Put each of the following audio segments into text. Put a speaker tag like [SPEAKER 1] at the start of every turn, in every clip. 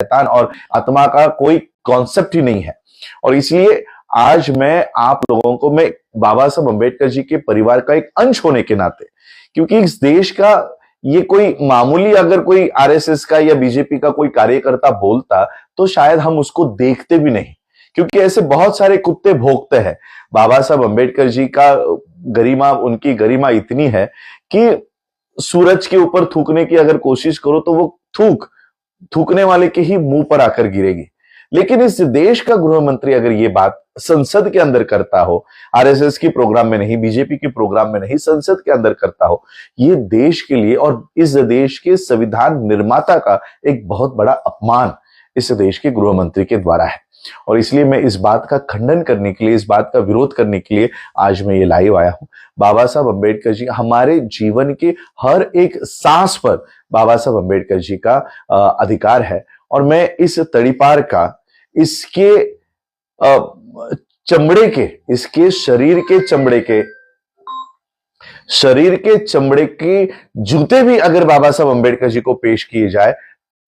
[SPEAKER 1] शैतान और आत्मा का कोई कॉन्सेप्ट ही नहीं है। और इसलिए आज मैं आप लोगों को, मैं बाबा साहब अंबेडकर जी के परिवार का एक अंश होने के नाते, क्योंकि इस देश का ये कोई मामूली अगर कोई आरएसएस का या बीजेपी का कोई कार्यकर्ता बोलता तो शायद हम उसको देखते भी नहीं, क्योंकि ऐसे बहुत सारे कुत्ते भौंकते हैं। बाबा साहब अंबेडकर जी का गरिमा, उनकी गरिमा इतनी है कि सूरज के ऊपर थूकने की अगर कोशिश करो तो वो थूकने वाले के ही मुंह पर आकर गिरेगी। लेकिन इस देश का गृह मंत्री अगर ये बात संसद के अंदर करता हो, आरएसएस की प्रोग्राम में नहीं, बीजेपी की प्रोग्राम में नहीं, संसद के अंदर करता हो, ये देश के लिए और इस देश के संविधान निर्माता का एक बहुत बड़ा अपमान इस देश के गृह मंत्री के द्वारा है। और इसलिए मैं इस बात का खंडन करने के लिए, इस बात का विरोध करने के लिए आज मैं ये लाइव आया हूं। बाबा साहब अंबेडकर जी, हमारे जीवन के हर एक सांस पर बाबा साहब अंबेडकर जी का अधिकार है। और मैं इस तड़ीपार का, इसके चमड़े के, इसके शरीर के चमड़े के जूते भी अगर बाबा साहब अंबेडकर जी को पेश किए जाए,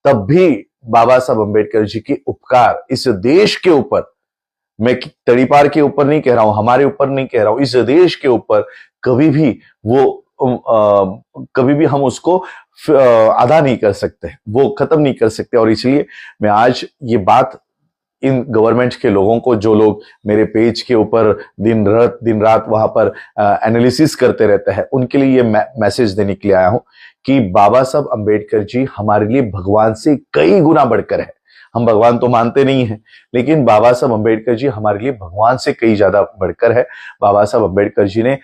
[SPEAKER 1] तब भी बाबा साहब अंबेडकर जी के उपकार इस देश के ऊपर, मैं तड़ीपार के ऊपर नहीं कह रहा हूं, हमारे ऊपर नहीं कह रहा हूं, इस देश के ऊपर कभी भी हम उसको अदा नहीं कर सकते, वो खत्म नहीं कर सकते। और इसलिए मैं आज ये बात इन गवर्नमेंट के लोगों को, जो लोग मेरे पेज के ऊपर दिन रात वहां पर एनालिसिस करते रहते हैं, उनके लिए ये मैसेज देने के लिए आया हूं कि बाबा साहब अंबेडकर जी हमारे लिए भगवान से कई गुना बढ़कर है। हम भगवान तो मानते नहीं हैं, लेकिन बाबा साहब अंबेडकर जी हमारे लिए भगवान से कई ज्यादा बढ़कर है। बाबा साहब अंबेडकर जी ने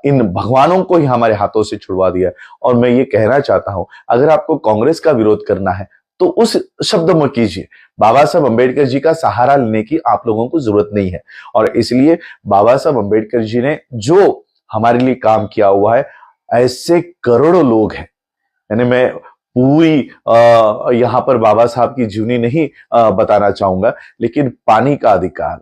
[SPEAKER 1] इन भगवानों को ही हमारे हाथों से छुड़वा दिया। और मैं ये कहना चाहता हूं, अगर आपको कांग्रेस का विरोध करना है तो उस शब्द में कीजिए, बाबा साहब अंबेडकर जी का सहारा लेने की आप लोगों को जरूरत नहीं है। और इसलिए बाबा साहब अंबेडकर जी ने जो हमारे लिए काम किया हुआ है, ऐसे करोड़ों लोग हैं। यानी मैं पूरी यहां पर बाबा साहब की जीवनी नहीं बताना चाहूंगा, लेकिन पानी का अधिकार,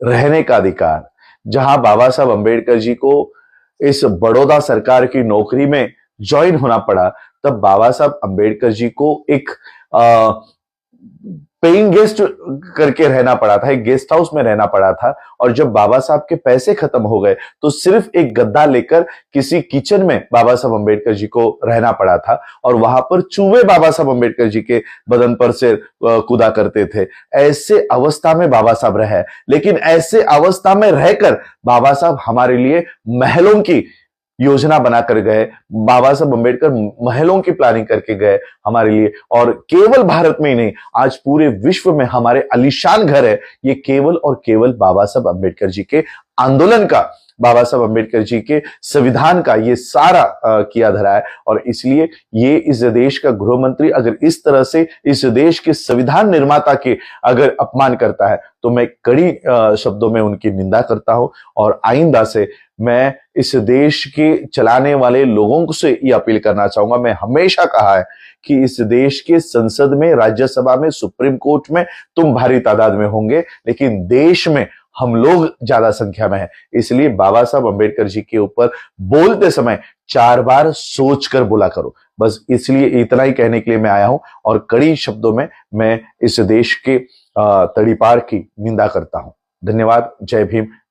[SPEAKER 1] रहने का अधिकार, जहां बाबा साहब अंबेडकर जी को इस बड़ौदा सरकार की नौकरी में ज्वाइन होना पड़ा, तब बाबा साहब अंबेडकर जी को एक पेइंग गेस्ट करके रहना पड़ा था, एक गेस्ट हाउस में रहना पड़ा था। और जब बाबा साहब के पैसे खत्म हो गए तो सिर्फ एक गद्दा लेकर किसी किचन में बाबा साहब अंबेडकर जी को रहना पड़ा था, और वहां पर चूहे बाबा साहब अंबेडकर जी के बदन पर से कूदा करते थे। ऐसे अवस्था में बाबा साहब रहे, लेकिन ऐसे अवस्था में रहकर बाबा साहब हमारे लिए महलों की योजना बनाकर गए। बाबा साहब अंबेडकर महलों की प्लानिंग करके गए हमारे लिए। और केवल भारत में ही नहीं, आज पूरे विश्व में हमारे आलीशान घर है, ये केवल और केवल बाबा साहब अंबेडकर जी के आंदोलन का, बाबा साहब अंबेडकर जी के संविधान का ये सारा किया धरा है। और इसलिए ये इस देश का गृह मंत्री अगर इस तरह से इस देश के संविधान निर्माता के अगर अपमान करता है, तो मैं कड़ी शब्दों में उनकी निंदा करता हूं। और आइंदा से मैं इस देश के चलाने वाले लोगों से ये अपील करना चाहूंगा, मैं हमेशा कहा है कि इस देश के संसद में, राज्यसभा में, सुप्रीम कोर्ट में तुम भारी तादाद में होंगे, लेकिन देश में हम लोग ज्यादा संख्या में हैं। इसलिए बाबा साहब अंबेडकर जी के ऊपर बोलते समय 4 बार सोचकर बोला करो। बस इसलिए इतना ही कहने के लिए मैं आया हूं, और कड़ी शब्दों में मैं इस देश के तड़ीपार की निंदा करता हूं। धन्यवाद। जय भीम,